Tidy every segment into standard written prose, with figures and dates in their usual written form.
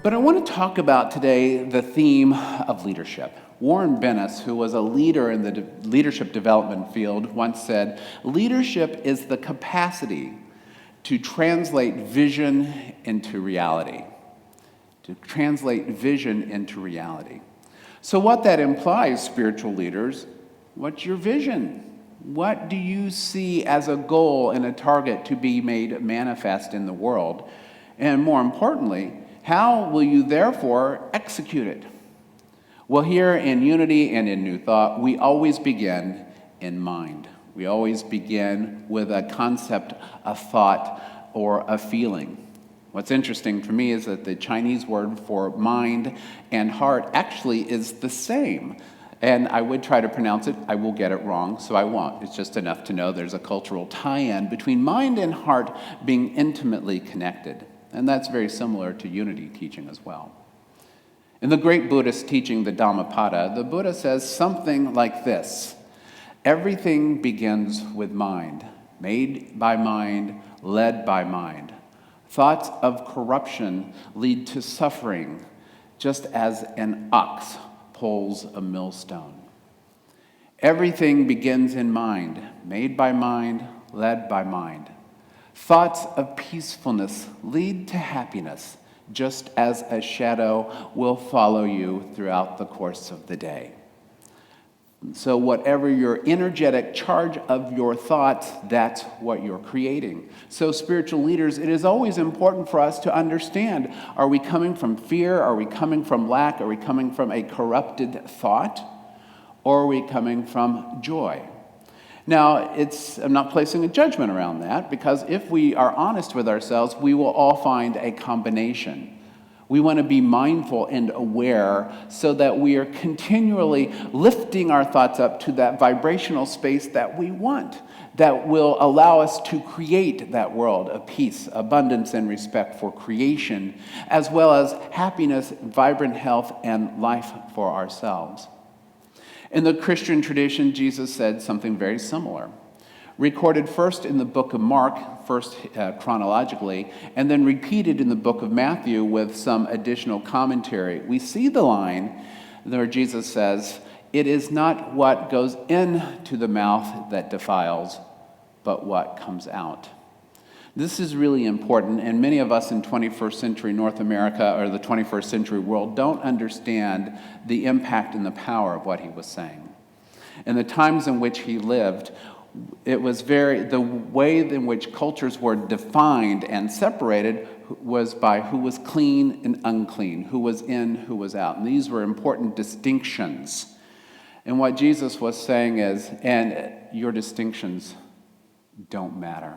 But I want to talk about today the theme of leadership. Warren Bennis, who was a leader in the leadership development field, once said, "Leadership is the capacity to translate vision into reality." To translate vision into reality. So what that implies, spiritual leaders, what's your vision? What do you see as a goal and a target to be made manifest in the world? And more importantly, how will you therefore execute it? Well, here in Unity and in New Thought, we always begin in mind. We always begin with a concept, a thought, or a feeling. What's interesting for me is that the Chinese word for mind and heart actually is the same. And I would try to pronounce it. I will get it wrong, so I won't. It's just enough to know there's a cultural tie-in between mind and heart being intimately connected. And that's very similar to unity teaching as well. In the great Buddhist teaching, the Dhammapada, the Buddha says something like this: everything begins with mind, made by mind, led by mind. Thoughts of corruption lead to suffering, just as an ox pulls a millstone. Everything begins in mind, made by mind, led by mind. Thoughts of peacefulness lead to happiness, just as a shadow will follow you throughout the course of the day. So whatever your energetic charge of your thoughts, that's what you're creating. So spiritual leaders, it is always important for us to understand, are we coming from fear? Are we coming from lack? Are we coming from a corrupted thought? Or are we coming from joy? Now, I'm not placing a judgment around that, because if we are honest with ourselves, we will all find a combination. We want to be mindful and aware so that we are continually lifting our thoughts up to that vibrational space that we want, that will allow us to create that world of peace, abundance, and respect for creation, as well as happiness, vibrant health, and life for ourselves. In the Christian tradition, Jesus said something very similar. Recorded first in the book of Mark, first chronologically, and then repeated in the book of Matthew with some additional commentary. We see the line where Jesus says, "It is not what goes into the mouth that defiles, but what comes out." This is really important, and many of us in 21st century North America, or the 21st century world, don't understand the impact and the power of what he was saying. In the times in which he lived, it was the way in which cultures were defined and separated was by who was clean and unclean, who was in, who was out. And these were important distinctions. And what Jesus was saying is, and your distinctions don't matter.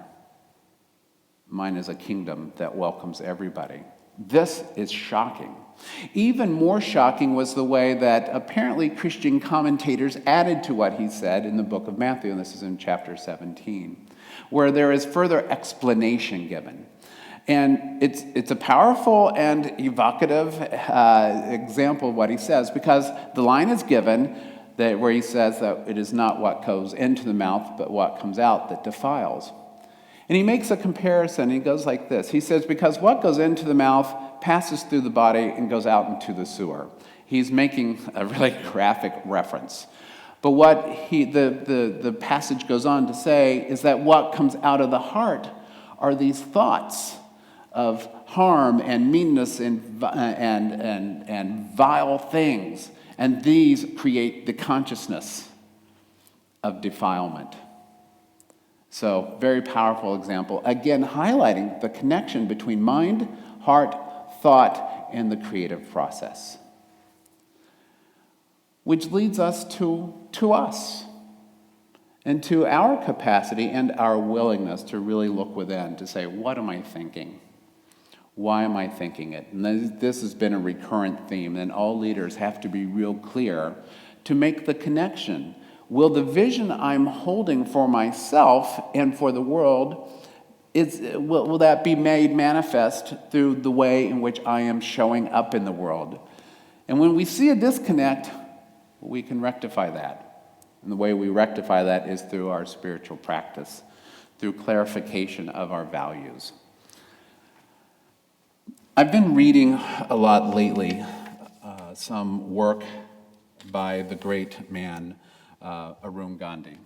Mine is a kingdom that welcomes everybody. This is shocking. Even more shocking was the way that apparently Christian commentators added to what he said in the book of Matthew, and this is in chapter 17, where there is further explanation given. And it's a powerful and evocative example of what he says, because the line is given where he says that it is not what goes into the mouth, but what comes out that defiles. And he makes a comparison. He goes like this. He says, because what goes into the mouth passes through the body and goes out into the sewer. He's making a really graphic reference. But what the passage goes on to say is that what comes out of the heart are these thoughts of harm and meanness and vile things. And these create the consciousness of defilement. So, very powerful example. Again, highlighting the connection between mind, heart, thought, and the creative process. Which leads us to us and to our capacity and our willingness to really look within, to say, what am I thinking? Why am I thinking it? And this has been a recurrent theme, and all leaders have to be real clear to make the connection. Will the vision I'm holding for myself and for the world, will that be made manifest through the way in which I am showing up in the world? And when we see a disconnect, we can rectify that. And the way we rectify that is through our spiritual practice, through clarification of our values. I've been reading a lot lately, some work by the great man, Arun Gandhi.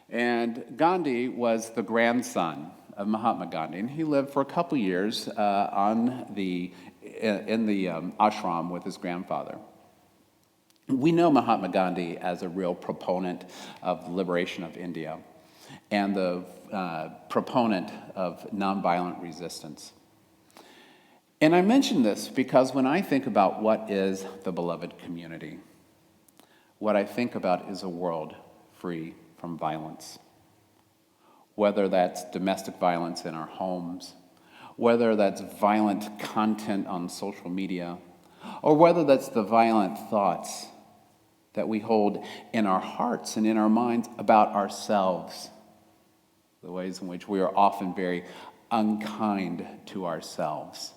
And Gandhi was the grandson of Mahatma Gandhi, and he lived for a couple years in the ashram with his grandfather. We know Mahatma Gandhi as a real proponent of the liberation of India and the proponent of nonviolent resistance. And I mention this because when I think about what is the beloved community, what I think about is a world free from violence. Whether that's domestic violence in our homes, whether that's violent content on social media, or whether that's the violent thoughts that we hold in our hearts and in our minds about ourselves, the ways in which we are often very unkind to ourselves.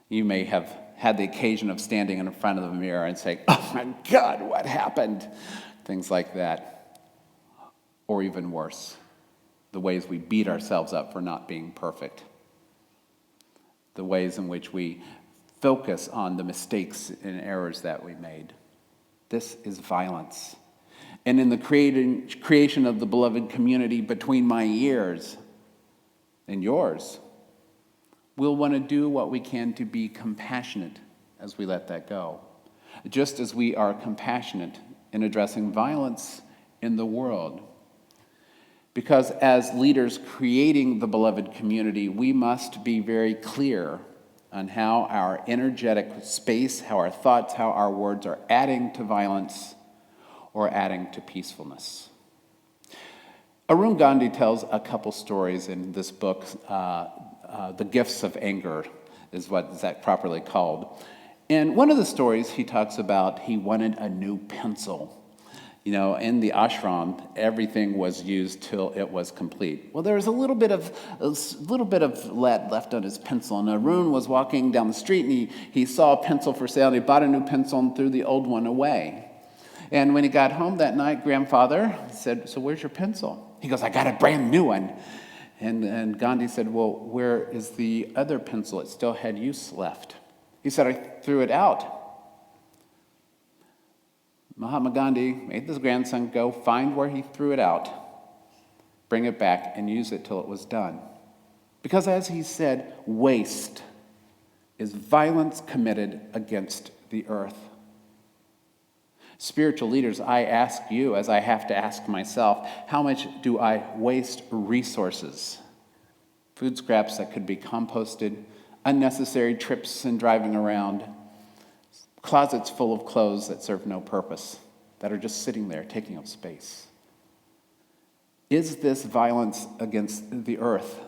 You may have had the occasion of standing in front of the mirror and saying, "Oh my God, what happened?" Things like that. Or even worse, the ways we beat ourselves up for not being perfect. The ways in which we focus on the mistakes and errors that we made. This is violence. And in the creation of the beloved community between my ears and yours, we'll want to do what we can to be compassionate as we let that go. Just as we are compassionate in addressing violence in the world. Because as leaders creating the beloved community, we must be very clear on how our energetic space, how our thoughts, how our words are adding to violence or adding to peacefulness. Arun Gandhi tells a couple stories in this book. The Gifts of Anger is what is that properly called. And one of the stories he talks about, he wanted a new pencil. You know, in the ashram, everything was used till it was complete. Well, there was a little bit of lead left on his pencil, and Arun was walking down the street, and he saw a pencil for sale, and he bought a new pencil and threw the old one away. And when he got home that night, grandfather said, "So where's your pencil?" He goes, "I got a brand new one." And Gandhi said, "Well, where is the other pencil? It still had use left." He said, "I threw it out." Mahatma Gandhi made his grandson go find where he threw it out, bring it back, and use it till it was done. Because as he said, waste is violence committed against the earth. Spiritual leaders, I ask you, as I have to ask myself, how much do I waste resources? Food scraps that could be composted, unnecessary trips and driving around, closets full of clothes that serve no purpose, that are just sitting there taking up space. Is this violence against the earth?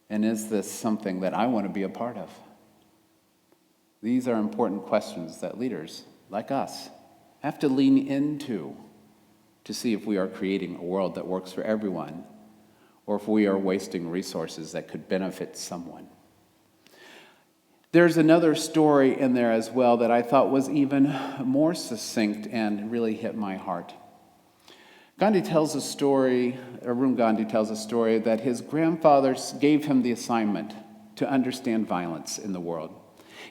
And is this something that I want to be a part of? These are important questions that leaders like us have to lean into to see if we are creating a world that works for everyone or if we are wasting resources that could benefit someone. There's another story in there as well that I thought was even more succinct and really hit my heart. Arun Gandhi tells a story that his grandfather gave him the assignment to understand violence in the world.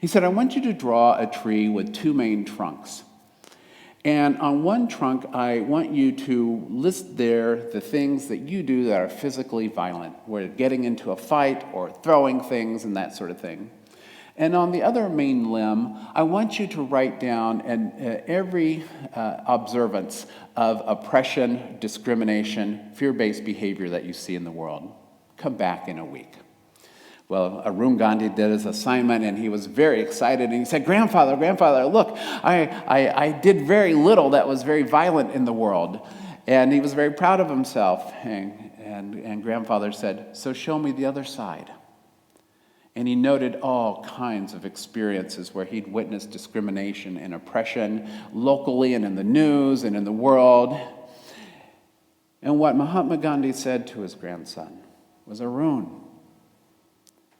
He said, "I want you to draw a tree with two main trunks. And on one trunk, I want you to list there the things that you do that are physically violent, where getting into a fight or throwing things and that sort of thing. And on the other main limb, I want you to write down every observance of oppression, discrimination, fear-based behavior that you see in the world. Come back in a week." Well, Arun Gandhi did his assignment, and he was very excited. And he said, Grandfather, look, I did very little that was very violent in the world." And he was very proud of himself. And Grandfather said, "So show me the other side." And he noted all kinds of experiences where he'd witnessed discrimination and oppression locally and in the news and in the world. And what Mahatma Gandhi said to his grandson was, "Arun,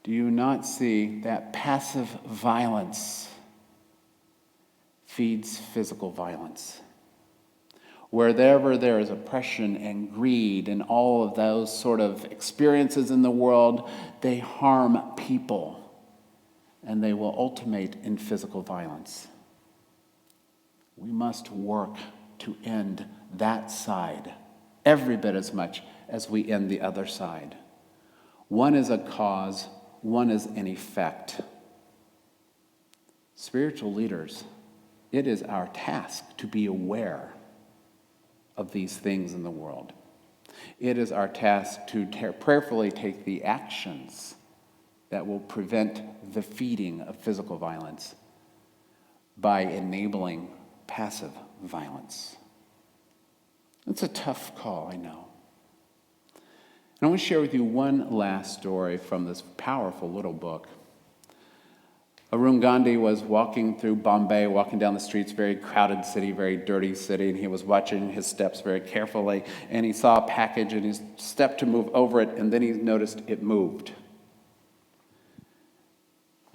do you not see that passive violence feeds physical violence? Wherever there is oppression and greed and all of those sort of experiences in the world, they harm people. and they will ultimate in physical violence. We must work to end that side every bit as much as we end the other side. One is a cause, one is an effect. Spiritual leaders, it is our task to be aware of these things in the world. It is our task to prayerfully take the actions that will prevent the feeding of physical violence by enabling passive violence. It's a tough call, I know. And I want to share with you one last story from this powerful little book. Arun Gandhi was walking through Bombay, walking down the streets, very crowded city, very dirty city, and he was watching his steps very carefully, and he saw a package, and he stepped to move over it, and then he noticed it moved.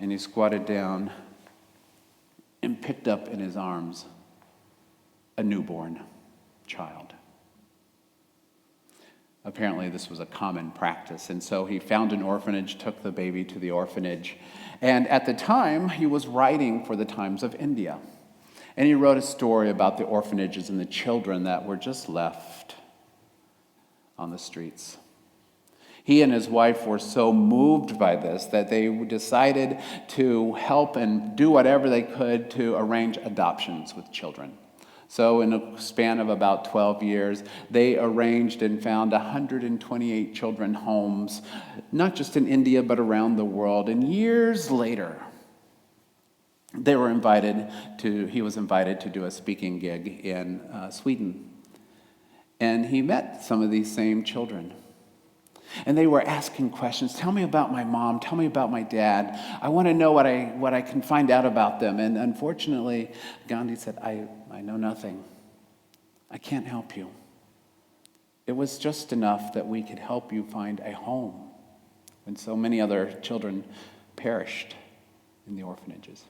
And he squatted down and picked up in his arms a newborn child. Apparently, this was a common practice, and so he found an orphanage, took the baby to the orphanage, and at the time, he was writing for the Times of India. And he wrote a story about the orphanages and the children that were just left on the streets. He and his wife were so moved by this that they decided to help and do whatever they could to arrange adoptions with children. So in a span of about 12 years, they arranged and found 128 children homes, not just in India, but around the world. And years later, he was invited to do a speaking gig in Sweden. And he met some of these same children. And they were asking questions. Tell me about my mom. Tell me about my dad. I want to know what I can find out about them. And unfortunately, Gandhi said, I know nothing. I can't help you. It was just enough that we could help you find a home when so many other children perished in the orphanages.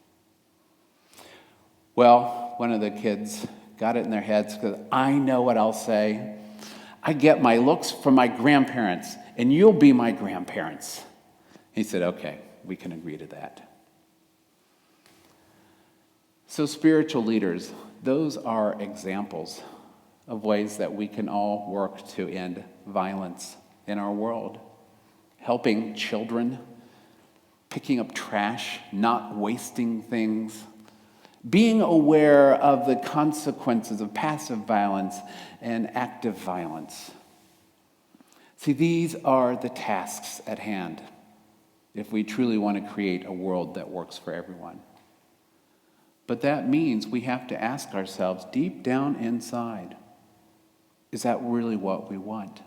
Well, one of the kids got it in their heads because I know what I'll say. I get my looks from my grandparents, and you'll be my grandparents. He said, okay, we can agree to that. So spiritual leaders, those are examples of ways that we can all work to end violence in our world. Helping children, picking up trash, not wasting things, being aware of the consequences of passive violence and active violence. See, these are the tasks at hand if we truly want to create a world that works for everyone. But that means we have to ask ourselves deep down inside, is that really what we want?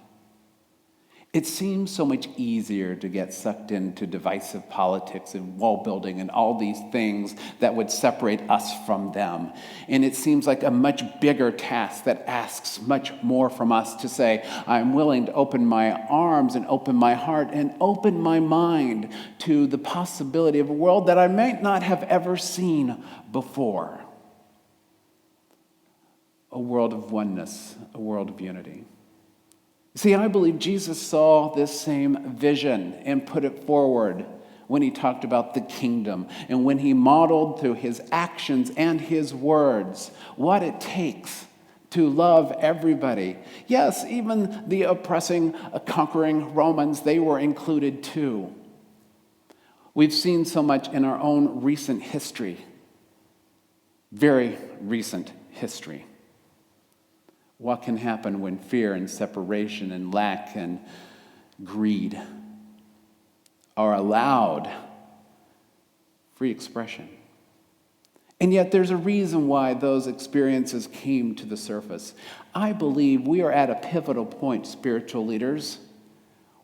It seems so much easier to get sucked into divisive politics and wall building and all these things that would separate us from them. And it seems like a much bigger task that asks much more from us to say, I'm willing to open my arms and open my heart and open my mind to the possibility of a world that I might not have ever seen before. A world of oneness, a world of unity. See, I believe Jesus saw this same vision and put it forward when he talked about the kingdom and when he modeled through his actions and his words what it takes to love everybody. Yes, even the oppressing, conquering Romans, they were included too. We've seen so much in our own recent history, very recent history. What can happen when fear and separation and lack and greed are allowed free expression? And yet there's a reason why those experiences came to the surface. I believe we are at a pivotal point, spiritual leaders,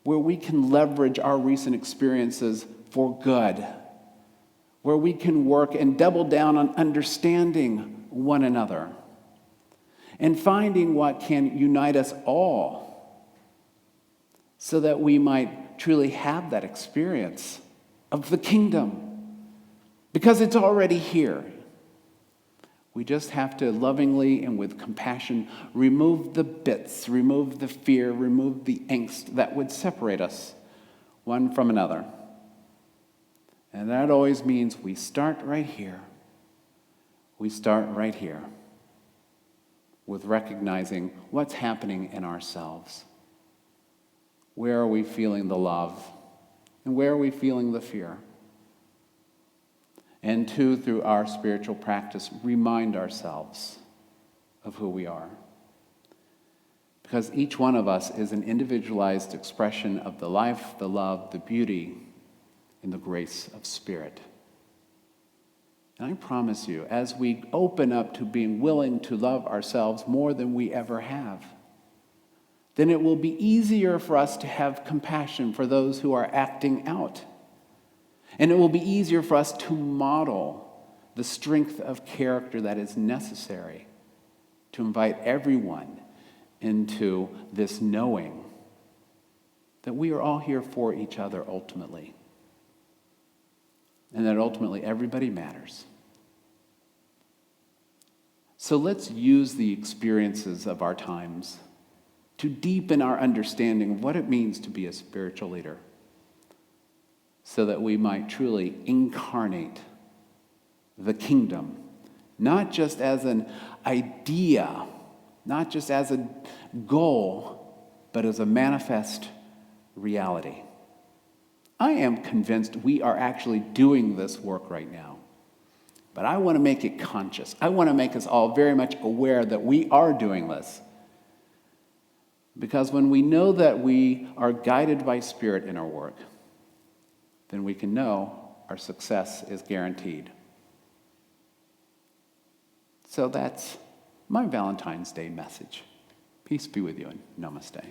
where we can leverage our recent experiences for good, where we can work and double down on understanding one another and finding what can unite us all so that we might truly have that experience of the kingdom, because it's already here. We just have to lovingly and with compassion remove the bits, remove the fear, remove the angst that would separate us one from another. And that always means we start right here. We start right here with recognizing what's happening in ourselves. Where are we feeling the love? And where are we feeling the fear? And two, through our spiritual practice, remind ourselves of who we are. Because each one of us is an individualized expression of the life, the love, the beauty, and the grace of Spirit. And I promise you, as we open up to being willing to love ourselves more than we ever have, then it will be easier for us to have compassion for those who are acting out. And it will be easier for us to model the strength of character that is necessary to invite everyone into this knowing that we are all here for each other ultimately. And that ultimately everybody matters. So let's use the experiences of our times to deepen our understanding of what it means to be a spiritual leader, so that we might truly incarnate the kingdom, not just as an idea, not just as a goal, but as a manifest reality. I am convinced we are actually doing this work right now, but I want to make it conscious. I want to make us all very much aware that we are doing this. Because when we know that we are guided by Spirit in our work, then we can know our success is guaranteed. So that's my Valentine's Day message. Peace be with you and namaste.